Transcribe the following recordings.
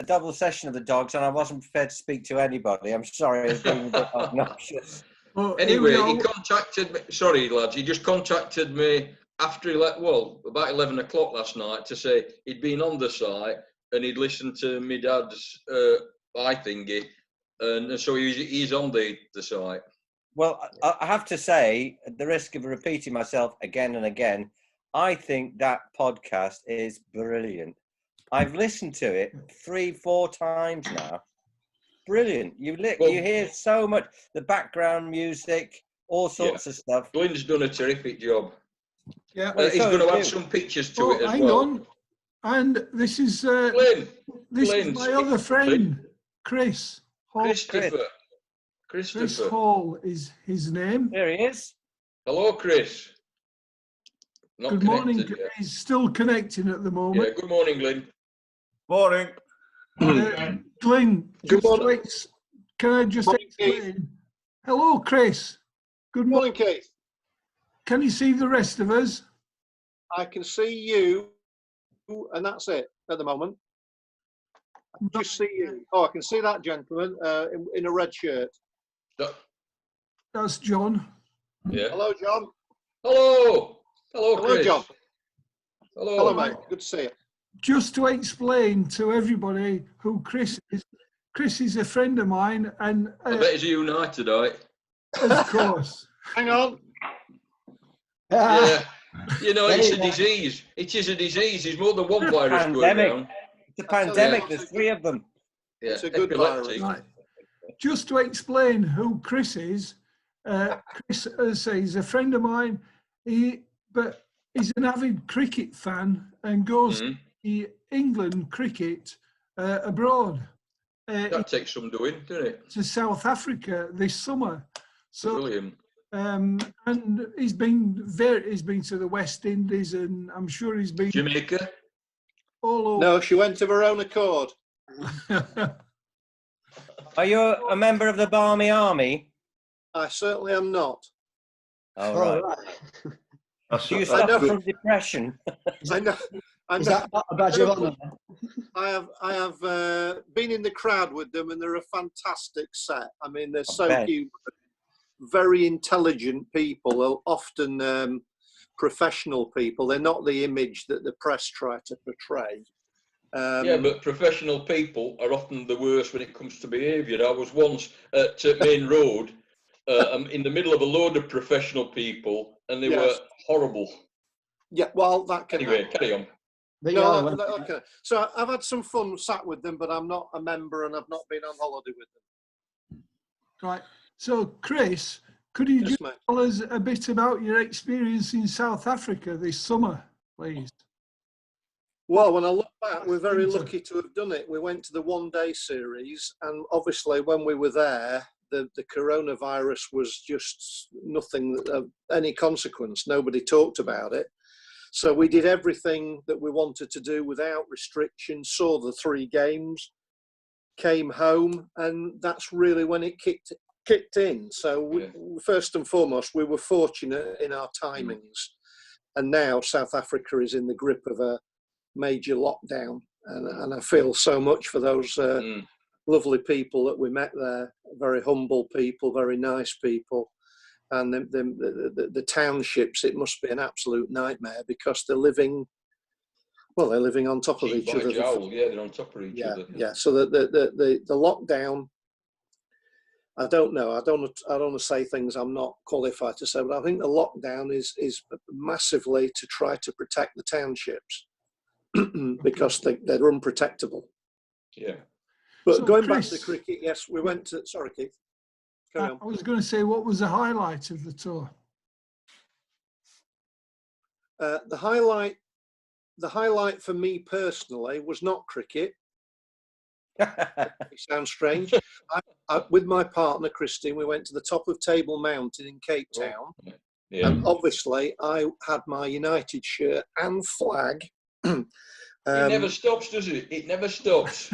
a double session of the dogs, and I wasn't prepared to speak to anybody. I'm sorry, I was being a bit obnoxious. Well, Anyway, he contacted me. Sorry, lads. He just contacted me after about 11 o'clock last night to say he'd been on the site and he'd listened to my dad's thingy, and so he's on the site. Well, I have to say, at the risk of repeating myself again and again, I think that podcast is brilliant. I've listened to it 3-4 times now. Brilliant. You hear so much, the background music, all sorts of stuff. Glenn's done a terrific job. Yeah, he's going to add some pictures to it as hang well. on. And this is Glenn. Is my other friend, Chris Hall. Christopher. Chris Hall is his name. There he is. Hello, Chris. Good morning. He's still connecting at the moment. Yeah, good morning, Glenn. Morning. Glenn, Good morning. Can I just explain? Hello, Chris. Good morning, Keith. Can you see the rest of us? I can see you, and that's it at the moment. I can just see you. Oh, I can see that gentleman in a red shirt. That's John. Yeah. Hello, John. Hello. Hello, Chris. Hello, John. Hello. Hello, mate. Good to see you. Just to explain to everybody who Chris is a friend of mine, and I bet he's a Unitedite. Of course. Hang on. Yeah. You know, it's a disease. It is a disease. There's more than one virus going around. It's a pandemic. There's 3 of them. Yeah. It's a good virus. Right. Just to explain who Chris is, Chris, as I say, he's a friend of mine. But he's an avid cricket fan and goes to the England cricket abroad. That takes some doing, doesn't it? To South Africa this summer. So, brilliant. And he's been to the West Indies, and I'm sure he's been Jamaica. all over. No, she went of her own accord. Are you a member of the Barmy Army? I certainly am not. Oh, right. Do you suffer from depression? I know. Is that a badge of honour? I have been in the crowd with them, and they're a fantastic set. I mean, they're so cute, very intelligent people, often professional people. They're not the image that the press try to portray. Yeah, but professional people are often the worst when it comes to behaviour. I was once at Main Road in the middle of a load of professional people, and they were horrible. Yeah, well, that can anyway, happen. carry on. Okay. So I've had some fun sat with them, but I'm not a member and I've not been on holiday with them. Right. So, Chris, could you just tell us a bit about your experience in South Africa this summer, please? Well, when I look back, we're very lucky to have done it. We went to the one-day series, and obviously when we were there, the coronavirus was just nothing of any consequence. Nobody talked about it. So we did everything that we wanted to do without restrictions, saw the 3 games, came home, and that's really when it kicked in. So first and foremost, we were fortunate in our timings. And now South Africa is in the grip of a major lockdown. And I feel so much for those lovely people that we met there, very humble people, very nice people. And the townships, it must be an absolute nightmare because they're living on top of each other. Yeah, they're on top of each other. Yeah. So the lockdown, I don't know. I don't want to say things I'm not qualified to say, but I think the lockdown is massively to try to protect the townships because they're unprotectable. Yeah. But So, going Chris, back to cricket, yes, we went to. Sorry, Keith. I was going to say, what was the highlight of the tour? The highlight for me personally was not cricket. It sounds strange. With my partner Christine, we went to the top of Table Mountain in Cape Town, and obviously I had my United shirt and flag. It never stops, does it? It never stops.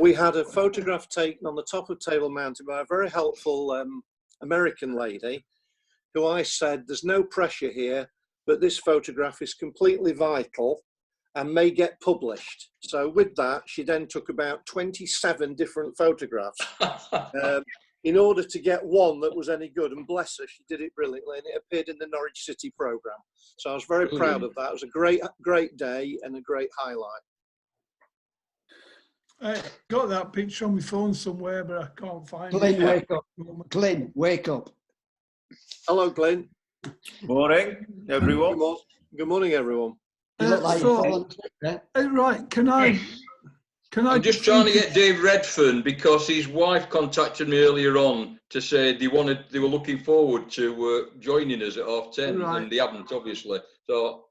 We had a photograph taken on the top of Table Mountain by a very helpful American lady, who I said, "There's no pressure here, but this photograph is completely vital, and may get published. So with that, she then took about 27 different photographs in order to get one that was any good. And bless her, she did it brilliantly, and it appeared in the Norwich City programme. So I was very proud of that. It was a great day and a great highlight. I got that picture on my phone somewhere, but I can't find Glenn, it. wake up. Glenn, wake up. Hello, Glenn. Morning, everyone. Good morning, everyone. You look like you're falling asleep there. Right, can I I'm just trying to get Dave Redfern because his wife contacted me earlier on to say they were looking forward to joining us at 10:30, Right. and they haven't, obviously. So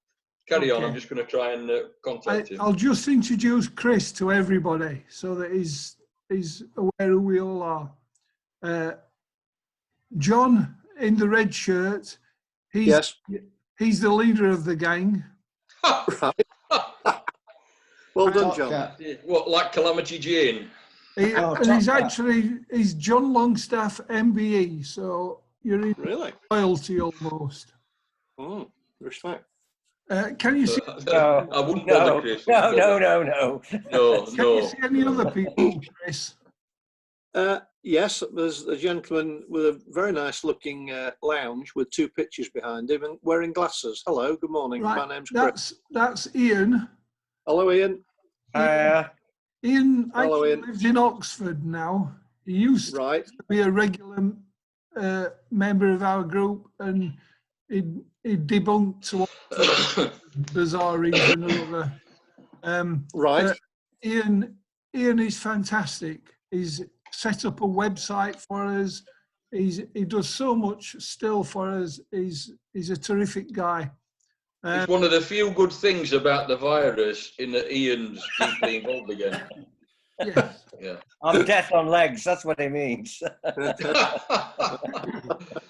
carry on. Okay. I'm just going to try and contact him. I'll just introduce Chris to everybody so that he's aware who we all are. John in the red shirt, he's the leader of the gang. Right. Well done, John. What, like Calamity Jane? And he's John Longstaff MBE, so you're in Really? royalty almost. Oh, respect. Can you see? No, I wouldn't bother, Chris. No. No, Can you see any other people, Chris? Yes, there's a gentleman with a very nice looking lounge with two pictures behind him and wearing glasses. Hello, good morning. Right, My name's Chris. that's Ian. Hello, Ian. Ian Hello, actually Ian. lives in Oxford now. He used Right. to be a regular member of our group, and he debunked what bizarre reason or other. Right. Ian is fantastic. He's set up a website for us. He does so much still for us. He's a terrific guy. It's one of the few good things about the virus in that Ian's deeply involved again. Yes. Yeah. I'm death on legs. That's what he means.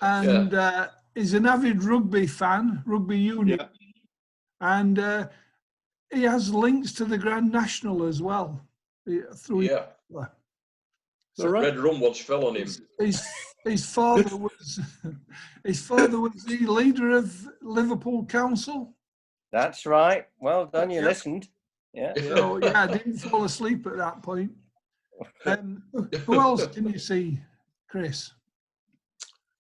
And he's an avid rugby fan, rugby union, and he has links to the Grand National as well. Through All right. Red rum once fell on him. his father was the leader of Liverpool Council. That's right. Well done. You Yeah. listened. Yeah. So yeah, I didn't fall asleep at that point. Who else can you see, Chris?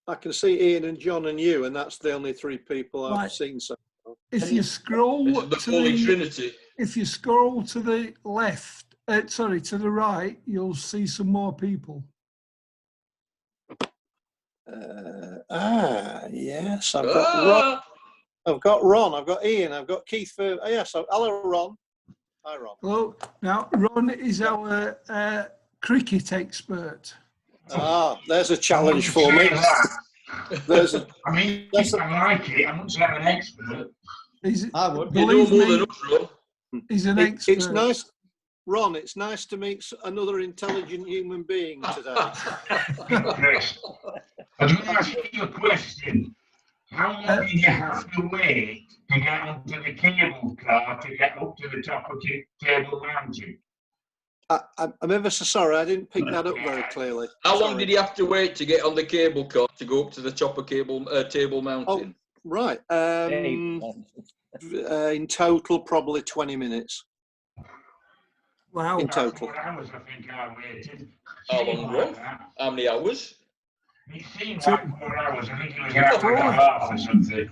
I can see Ian and John and you, and that's the only three people I've Right. seen so far. If you scroll This is the to Holy the Trinity. if you scroll to the left, to the right, you'll see some more people. Yes, I've got Ron. I've got Ron. I've got Ian. I've got Keith. Yes. Hello, Ron. Hi, Ron. Hello. Now, Ron is our cricket expert. There's a challenge for me. There's a. I mean, I like it. I'm not saying I'm an expert. I would. You know Believe more me, than us, Ron. he's an expert. It's nice, Ron. It's nice to meet another intelligent human being today. Chris, I just want to ask you a question. How long did you have to wait to get onto the cable car to get up to the top of Table Mountain? I'm ever so sorry. I didn't pick that up very clearly. How long Sorry. did he have to wait to get on the cable car to go up to the top of Table Mountain? Right. In total, probably 20 minutes. Wow. In total. 4 hours, I think I waited. How Seemed long, like Ron? that. How many hours? It seemed like 4 hours. I think it was an hour and a half or something.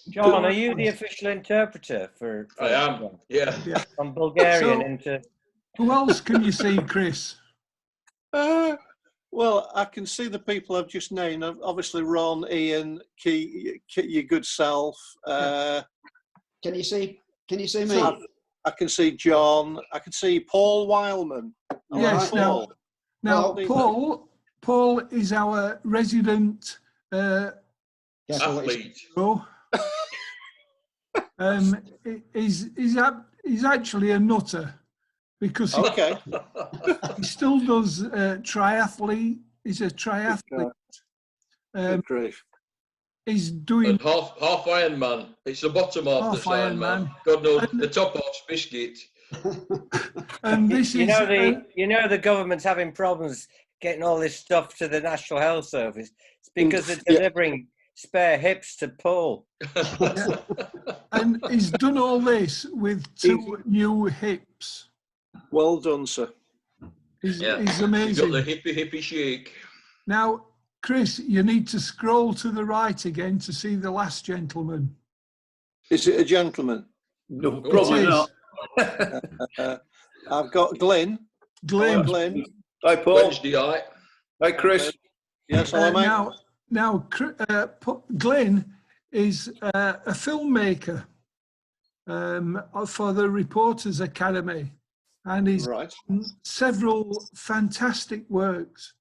John, are you the official interpreter for I am. Yeah. from Bulgarian So- into? Who else can you see, Chris? Well, I can see the people I've just named. Obviously, Ron, Ian, Keith, your good self. Can you see me? I can see John. I can see Paul Wildman. Yes. Paul. Now, Well, Paul is our resident Guess what Athlete. pro. He's actually a nutter because Okay. he still does triathlete. He's a triathlete. Good grief. He's doing And half Ironman. It's the bottom half Half that's Ironman. Ironman. God knows the top half's biscuit. and this You is know the government's having problems getting all this stuff to the National Health Service. It's because they're delivering spare hips to pull. And he's done all this with 2 new hips. Well done, sir. He's He's amazing. got the hippie shake. Now, Chris, you need to scroll to the right again to see the last gentleman. Is it a gentleman? No, It probably is. not. I've got Glyn. Glenn. Glyn. Hi, Paul. Wednesday night. Hi, Chris. Yes, hello, mate. Now, Glenn is a filmmaker for the Reporters Academy, and he's Right. done several fantastic works,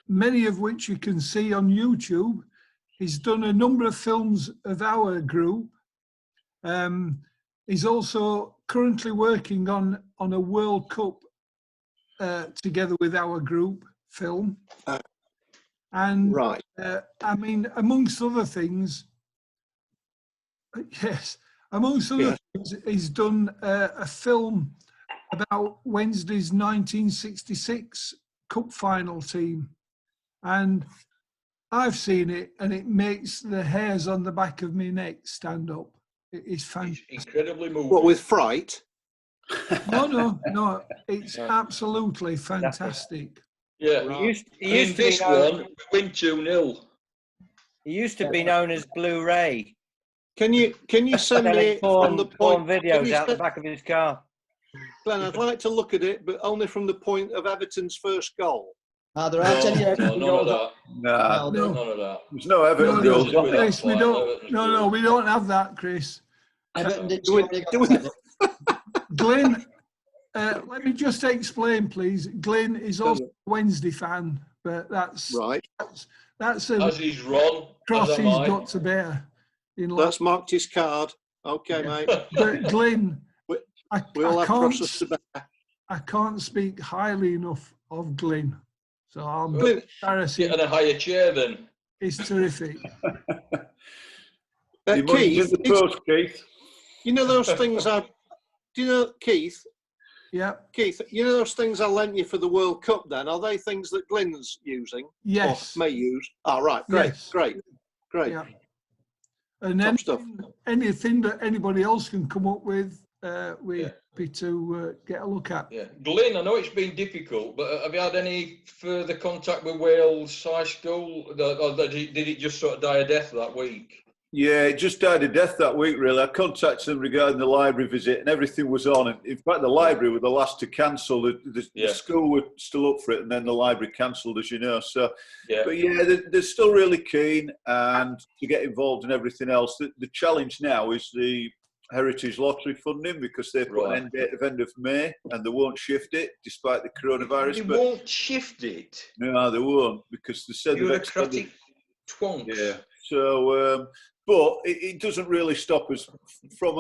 many of which you can see on YouTube. He's done a number of films of our group. He's also currently working on a World Cup together with our group film. And Right. I mean, amongst other things, yes, amongst other things, he's done a film about Wednesday's 1966 Cup final team. And I've seen it, and it makes the hairs on the back of my neck stand up. It's fantastic. He's incredibly moving. What, with fright? No, it's absolutely fantastic. Yeah. He used In to be this known, one, we win 2-0. he used to be known as Blu-ray. Can you send me from the porn point? videos out the back of his car. Glenn, I'd like to look at it, but only from the point of Everton's first goal. There aren't any No, Everton none of goals. that. Nah, No. None of that. there's no Everton No, goals on it. Chris, we don't. No, we don't have that, Chris. Everton did Do we- score any do we- goals. Glenn, let me just explain, please. Glenn is also a Wednesday fan, but that's Right. that's a As he's Ron, cross as he's am I. got to bear in life. That's marked his card. Okay, mate. But Glenn, We- I We'll have crosses to bear. I can't speak highly enough of Glenn, so I'm Glyn, embarrassing. Get in a higher chair then. It's terrific. You must Keith, in the post, Keith. you know those things I... Do you know, Keith, Yeah. you know those things I lent you for the World Cup then? Are they things that Glyn's using? Yes. Or may use? Oh, right. Great. Yes. Great. Yeah. And Top stuff. anything that anybody else can come up with, we're happy to get a look at. Yeah. Glyn, I know it's been difficult, but have you had any further contact with Wales High School? Or did it just sort of die a death that week? Yeah, it just died a death that week, really. I contacted them regarding the library visit and everything was on. And in fact, the library were the last to cancel. The school were still up for it and then the library cancelled, as you know. So, Yeah. but yeah, they're still really keen and to get involved in everything else. The challenge now is the Heritage Lottery funding because they've put an end date of end of May and they won't shift it despite the coronavirus. They but won't shift it. no, they won't because they said they've extended. Bureaucratic twonks. Yeah. So, but it doesn't really stop us from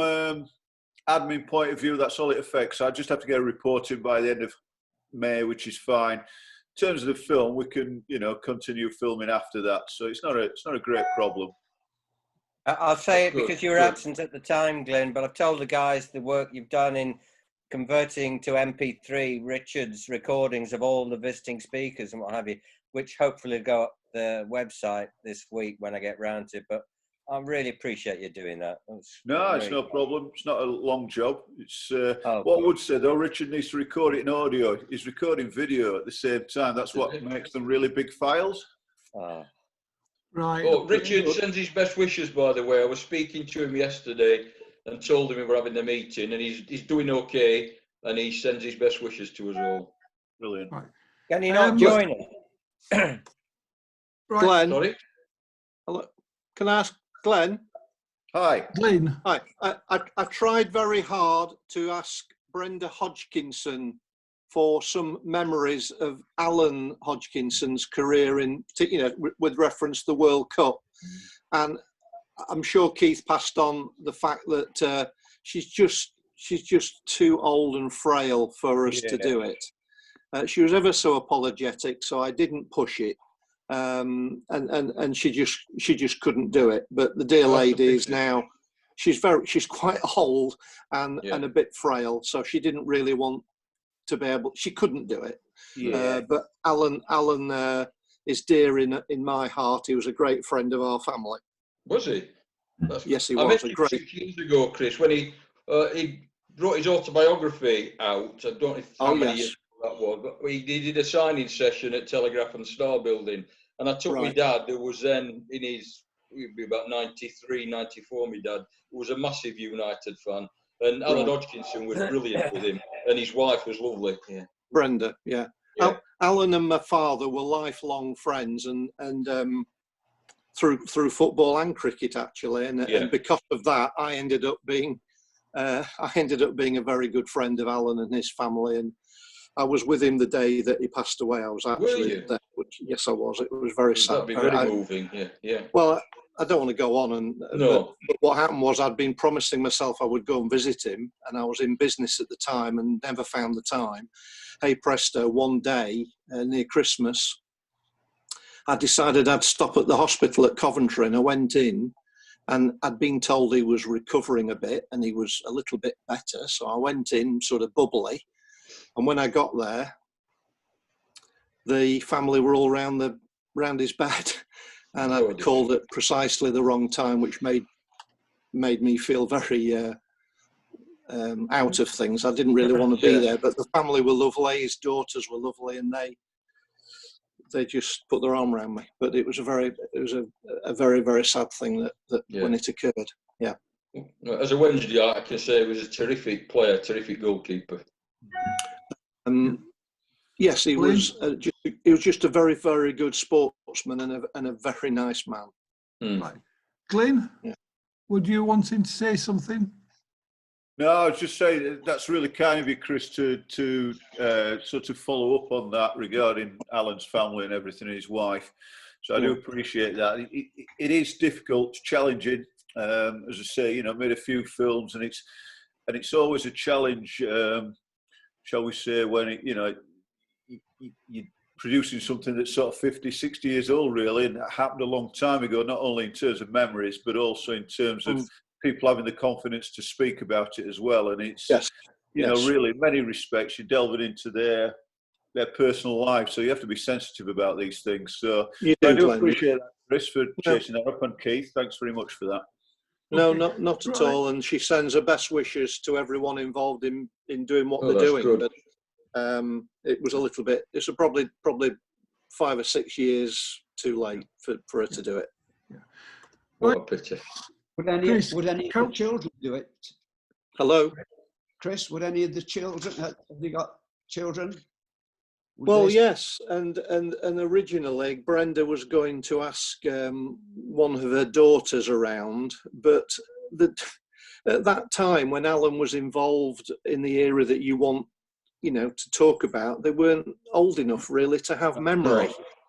admin point of view. That's all it affects. I just have to get a report in by the end of May, which is fine. In terms of the film, we can, continue filming after that. So it's not a great problem. I'll say it Good, because you were good. absent at the time, Glenn, but I've told the guys the work you've done in converting to MP3 Richard's recordings of all the visiting speakers and what have you, which hopefully will go up the website this week when I get round to it. But I really appreciate you doing that. It's no problem. It's not a long job. It's what I good. would say though. Richard needs to record it in audio. He's recording video at the same time. That's what makes them really big files. Right. Oh, Richard sends his best wishes, by the way. I was speaking to him yesterday and told him we were having the meeting, and he's doing okay, and he sends his best wishes to us all. Brilliant. Right. Can you not join us? Right. Glenn, Sorry? can I ask Glenn? Hi. Glenn. Hi. I've tried very hard to ask Brenda Hodgkinson for some memories of Alan Hodgkinson's career with reference to the World Cup. And I'm sure Keith passed on the fact that she's just too old and frail for us to do it. She was ever so apologetic, so I didn't push it. And she just couldn't do it. But the dear lady is now, she's quite old and a bit frail, so she didn't really want to be able, she couldn't do it. But Alan is dear in my heart. He was a great friend of our family. Was he? Yes, he I was. met him 6 years ago, Chris, when he wrote his autobiography out. I don't know how many years that was, but he did a signing session at Telegraph and Star Building, and I took my dad, who was then in his, he'd be about 93, 94, my dad, who was a massive United fan, and Alan Hodgkinson was brilliant with him, and his wife was lovely. Yeah. Brenda, yeah. Alan and my father were lifelong friends, and through football and cricket actually, and because of that, I ended up being a very good friend of Alan and his family, and I was with him the day that he passed away. I was actually there. Yes, I was. It was very sad. That'd be very moving. Yeah. Well, I don't want to go on, but what happened was I'd been promising myself I would go and visit him, and I was in business at the time and never found the time. Hey presto, one day near Christmas, I decided I'd stop at the hospital at Coventry, and I went in, and I'd been told he was recovering a bit and he was a little bit better. So I went in sort of bubbly, and when I got there, the family were all round his bed, and I called at precisely the wrong time, which made me feel very out of things. I didn't really want to be there, but the family were lovely, his daughters were lovely, and they just put their arm around me. But it was a very very sad thing that when it occurred. Yeah. As a Wednesday, I can say he was a terrific player, terrific goalkeeper. Yes, he was. He was just a very, very good sportsman and a very nice man. Right. Glenn, would you wanting to say something? No, I was just saying that's really kind of you, Chris, to sort of follow up on that regarding Alan's family and everything, and his wife. So I do appreciate that. It is difficult, challenging. As I say, I made a few films, and it's always a challenge. Shall we say, when you're producing something that's sort of 50, 60 years old, really, and that happened a long time ago, not only in terms of memories, but also in terms of people having the confidence to speak about it as well. And it's, really, in many respects, you're delving into their personal lives, so you have to be sensitive about these things. So I do appreciate that, Chris, for chasing that up, and Keith, thanks very much for that. No, not at all. And she sends her best wishes to everyone involved in doing what they're doing. Good. But it was a little bit. It's probably 5 or 6 years too late for her to do it. Yeah. What a picture. Would any of the children do it? Hello, Chris. Would any of the children? Have you got children? Yes, and originally Brenda was going to ask one of her daughters around, but at that time when Alan was involved in the era that you want, to talk about, they weren't old enough really to have memory.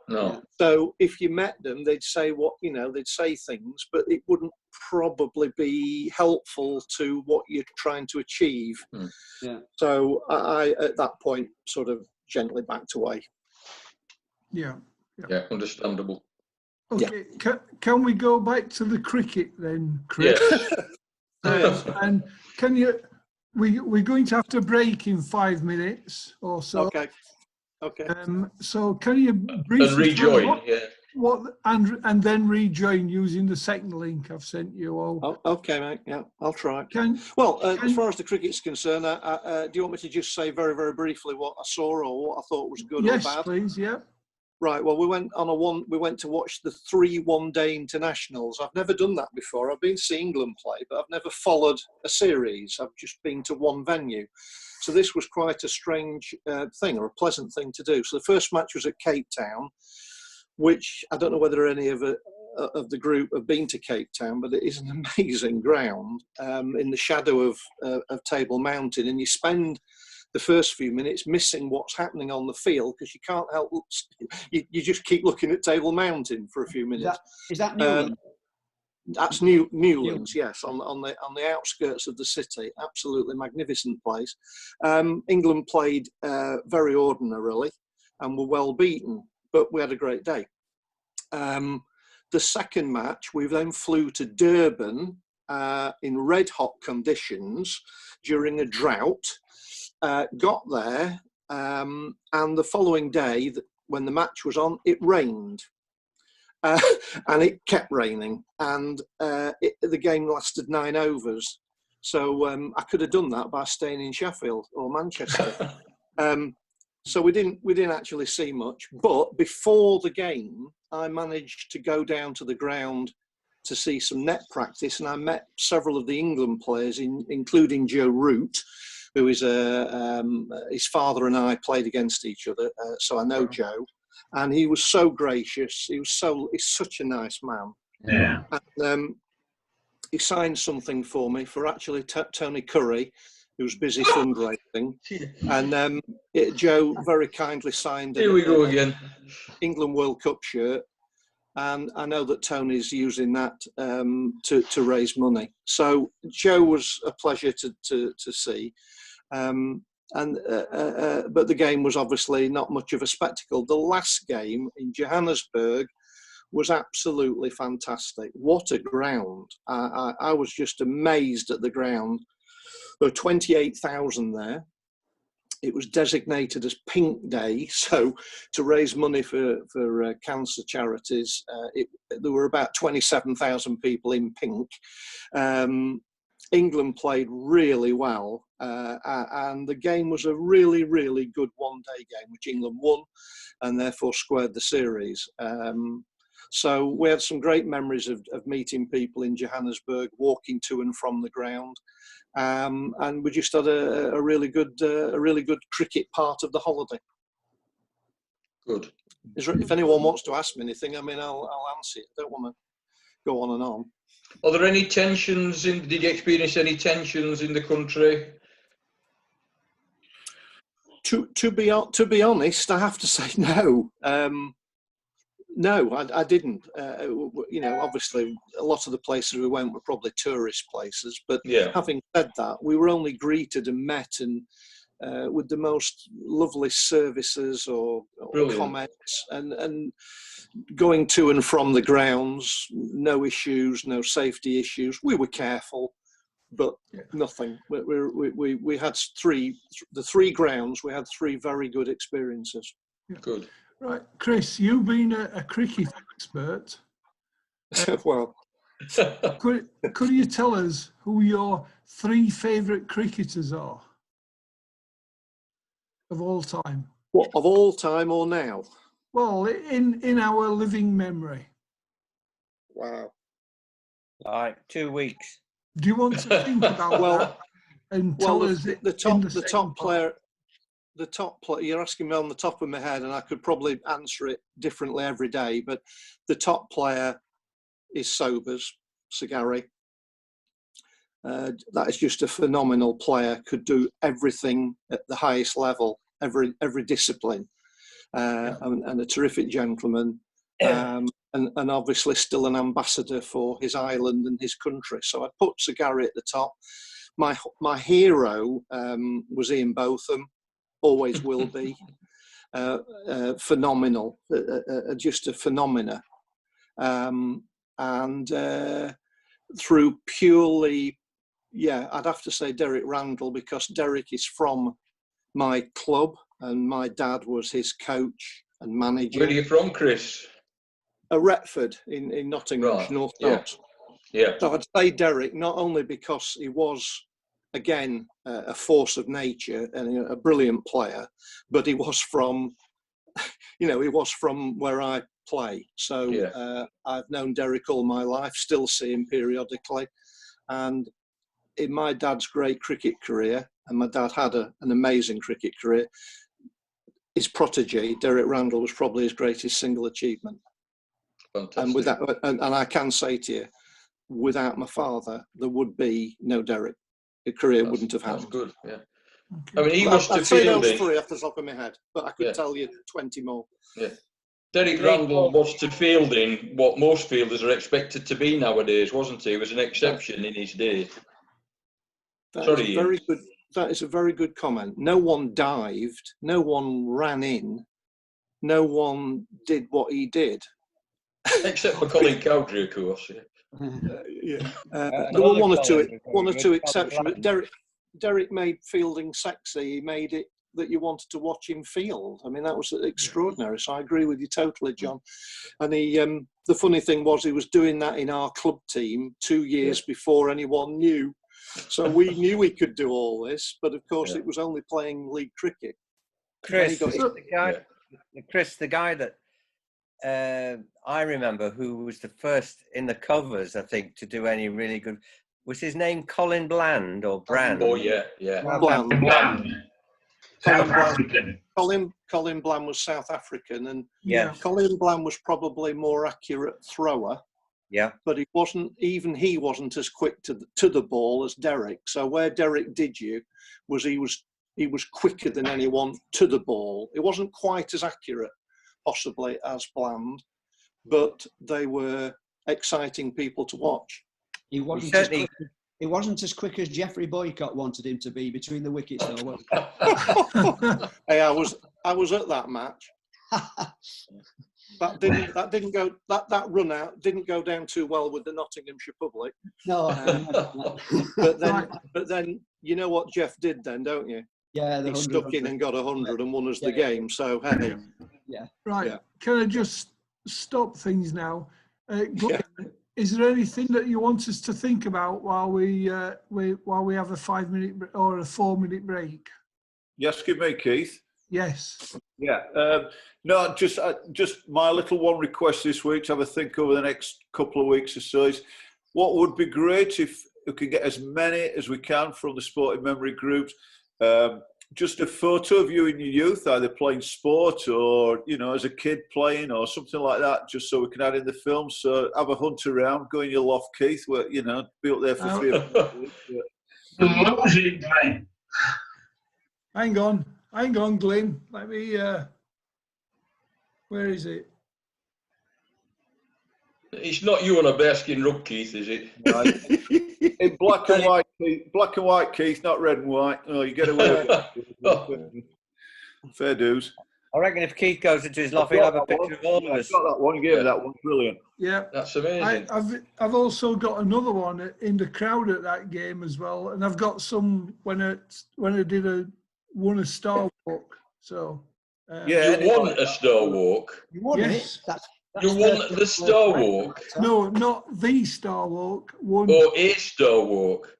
No. So if you met them, they'd say they'd say things, but it wouldn't probably be helpful to what you're trying to achieve. Yeah. So I at that point sort of gently backed away. Yeah, Understandable. Okay, can we go back to the cricket then, Chris? Yes. And can you? We're going to have to break in 5 minutes or so. Okay. So can you briefly and rejoin? And then rejoin using the second link I've sent you all. Oh, okay, mate. Yeah, I'll try. As far as the cricket's concerned, do you want me to just say very, very briefly what I saw or what I thought was good or bad? Yes, please. Yeah. Right. Well, we went to watch the 3 one-day internationals. I've never done that before. I've been to see England play, but I've never followed a series. I've just been to one venue. So this was quite a strange thing, or a pleasant thing to do. So the first match was at Cape Town, which I don't know whether any of the group have been to Cape Town, but it is an amazing ground in the shadow of Table Mountain, and you spend the first few minutes missing what's happening on the field because you can't help. You just keep looking at Table Mountain for a few minutes. Is that Newlands? That's Newlands, yes, on the outskirts of the city. Absolutely magnificent place. England played very ordinarily and were well beaten, but we had a great day. The second match, we then flew to Durban in red hot conditions during a drought. Got there, and the following day when the match was on, it rained. And it kept raining, and the game lasted 9 overs. So I could have done that by staying in Sheffield or Manchester. So we didn't actually see much. But before the game, I managed to go down to the ground to see some net practice, and I met several of the England players, including Joe Root, who is his father and I played against each other, so I know Joe. And he was so gracious. He's such a nice man. Yeah. And, he signed something for me for actually Tony Curry, who was busy fundraising. And Joe very kindly signed Here we go again. England World Cup shirt. And I know that Tony's using that to raise money. So Joe was a pleasure to see. But the game was obviously not much of a spectacle. The last game in Johannesburg was absolutely fantastic. What a ground. I was just amazed at the ground. There were 28,000 there. It was designated as Pink Day, so to raise money for cancer charities, there were about 27,000 people in pink. England played really well, and the game was a really, really good one-day game, which England won and therefore squared the series. So we had some great memories of meeting people in Johannesburg, walking to and from the ground, and we just had a really good cricket part of the holiday. Good. If anyone wants to ask me anything, I mean, I'll answer it. I don't want to go on and on. Are there any tensions did you experience any tensions in the country? To be honest, I have to say no. No, I didn't. Obviously, a lot of the places we went were probably tourist places. But having said that, we were only greeted and met and with the most lovely services or comments, and going to and from the grounds, no issues, no safety issues. We were careful, but nothing. We had the three grounds. We had 3 very good experiences. Good. Right, Chris, you've been a cricket expert. Well, could you tell us who your 3 favourite cricketers are of all time? What, of all time or now? Well, in our living memory. Wow. Like 2 weeks. Do you want to think about that and tell us the top player? The top player, you're asking me on the top of my head, and I could probably answer it differently every day, but the top player is Sobers, Sir Gary. That is just a phenomenal player, could do everything at the highest level, every discipline, and a terrific gentleman, and obviously still an ambassador for his island and his country. So I put Sir Gary at the top. My hero was Ian Botham. Always will be. Phenomenal, just a phenomena. And through purely, I'd have to say Derek Randall, because Derek is from my club and my dad was his coach and manager. Where are you from, Chris? Retford in Nottingham, Right. North Notts. Yeah. So I'd say Derek, not only because he was, again, a force of nature and a brilliant player, but he was from, he was from where I play. So I've known Derek all my life, still see him periodically. And in my dad's great cricket career, and my dad had an amazing cricket career, his protege, Derek Randall, was probably his greatest single achievement. Fantastic. And with that, and I can say to you, without my father, there would be no Derek. The career wouldn't have happened. That's good, yeah. I mean, he Well, was I'd to say those fielding. 3 off the top of my head, but I could tell you 20 more. Yeah. Derek Randall was to fielding what most fielders are expected to be nowadays, wasn't he? He was an exception in his day. That is a very good comment. No one dived, no one ran in, no one did what he did. Except for Colin Cowdrey, of course. There were one or two exceptions. But Derek made fielding sexy. He made it that you wanted to watch him field. I mean, that was extraordinary. So I agree with you totally, John. And he, the funny thing was, he was doing that in our club team 2 years before anyone knew. So we knew he could do all this, but of course it was only playing league cricket. Chris, got- the guy that I remember who was the first in the covers, I think, to do any really good. Was his name Colin Bland or Brand? Oh yeah, yeah. Bland. Bland. South African. Colin Bland was South African, and Yeah. Colin Bland was probably more accurate thrower. Yeah. But he wasn't as quick to the ball as Derek. So where Derek did you was he was quicker than anyone to the ball. It wasn't quite as accurate, possibly, as Bland, but they were exciting people to watch. He wasn't as quick as Jeffrey Boycott wanted him to be between the wickets, though. Was he? Hey, I was at that match. That run out didn't go down too well with the Nottinghamshire public. No. But then you know what Jeff did then, don't you? Yeah, He stuck in and got 100 and won us the game. So hey, Right. Yeah. Can I just stop things now? Glenn, is there anything that you want us to think about while we have a 5 minute or a 4 minute break? Yes, give me, Keith. Yes. Yeah. No, just my little one request this week to have a think over the next couple of weeks or so is what would be great if we could get as many as we can from the sporting memory groups. Just a photo of you in your youth, either playing sport or, you know, as a kid playing or something like that, just so we can add in the film. So have a hunt around, go in your loft, Keith, where, you know, be up there for 3 or 4 weeks. Losing, Glenn. Hang on, Glenn. Let me. Where is it? It's not you on a bearskin rug, Keith, is it? In black and white, Keith, not red and white. Oh, you get away with it. Fair dues. I reckon if Keith goes into his loft, he'll have a picture of all of us. I've got that one. You gave me that one. Brilliant. Yeah. That's amazing. I've also got another one in the crowd at that game as well, and I've got some when I won a Star Walk. So. You won a Star Walk. You won Yes. it. You won the Star Walk. No, not the Star Walk. One. Or a Star Walk.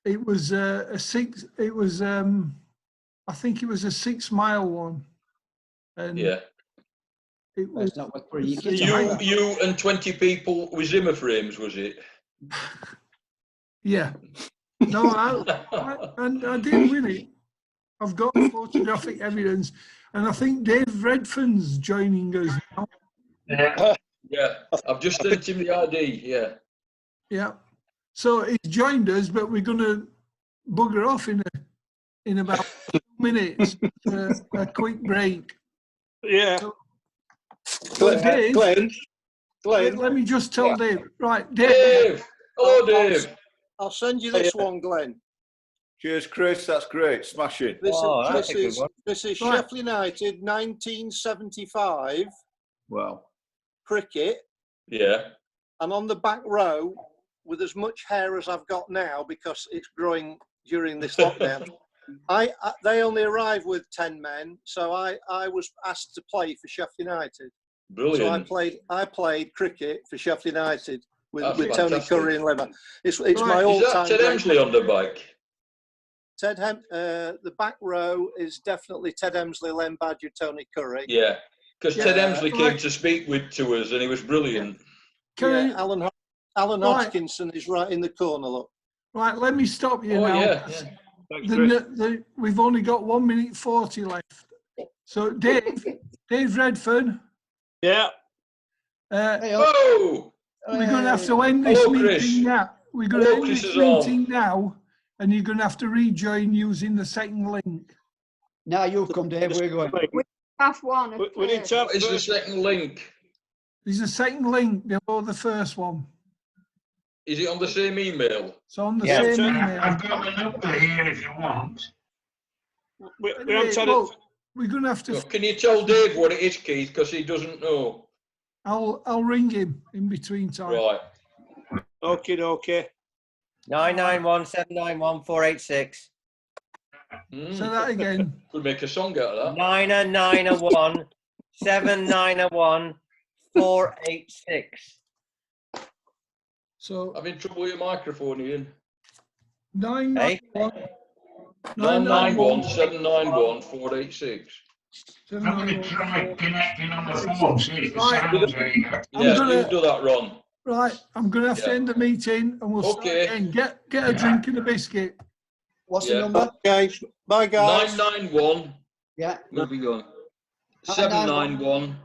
It was a 6. It was I think it was a 6 mile one. And Yeah. it was. That's not what for you kids to hire. You and 20 people with Zimmer frames, was it? Yeah. No, I did win it. I've got photographic evidence, and I think Dave Redfern's joining us now. Yeah. Yeah. I've just sent him the ID. Yeah. Yeah. So he's joined us, but we're going to bugger off in about 2 minutes. A quick break. Yeah. So, Dave, Glenn, let me just tell Dave. Right, Dave. Dave. Hello, Dave. I'll send you this one, Glenn. Cheers, Chris. That's great. Smashing. That's a good one. This is Right. Sheffield United 1975 Wow. cricket. Yeah. I'm on the back row with as much hair as I've got now because it's growing during this lockdown. They only arrived with 10 men, so I was asked to play for Sheffield United. Brilliant. So I played cricket for Sheffield United with That's Tony fantastic. Curry and Lever. It's Right. my Is all-time. that Ted great- Emsley on the bike? the back row is definitely Ted Emsley, Len Badger, Tony Curry. Yeah. Because Ted Yeah, Emsley came to speak to us and he was brilliant. Can Alan Right. Hodgkinson is right in the corner, look. Right, let me stop you Oh, now. yeah. Thanks, Chris. We've only got 1 minute 40 left. So, Dave Redfern, Yeah. Hey, Oh! we're going to have to end this Hello, Chris. meeting now. We're going to Hello, end Chris this is on. meeting now, and you're going to have to rejoin using the second link. now you've come, Dave. We're going. Half one. We need to have What is the second link? There's a second link below the first one. Is it on the same email? It's on the Yeah. same email. I've got the number here if you want. Anyway, look, we're going to have to. Oh, can you tell Dave what it is, Keith? Because he doesn't know. I'll ring him in between time. Right. Okay. 991 791 486. Say that again. Could make a song out of that. 991 791 486. So Having trouble with your microphone, Ian. 991 991 791 486. I'm going to try connecting on the phone, see if the sound's any good. Yeah, gonna- you do that, Ron. Right, I'm going to have to Yeah. end the meeting, and we'll Okay. start again. Get a drink and a biscuit. What's Yeah. the number? Okay, bye guys. 991. Yeah. Moving on. 991. 791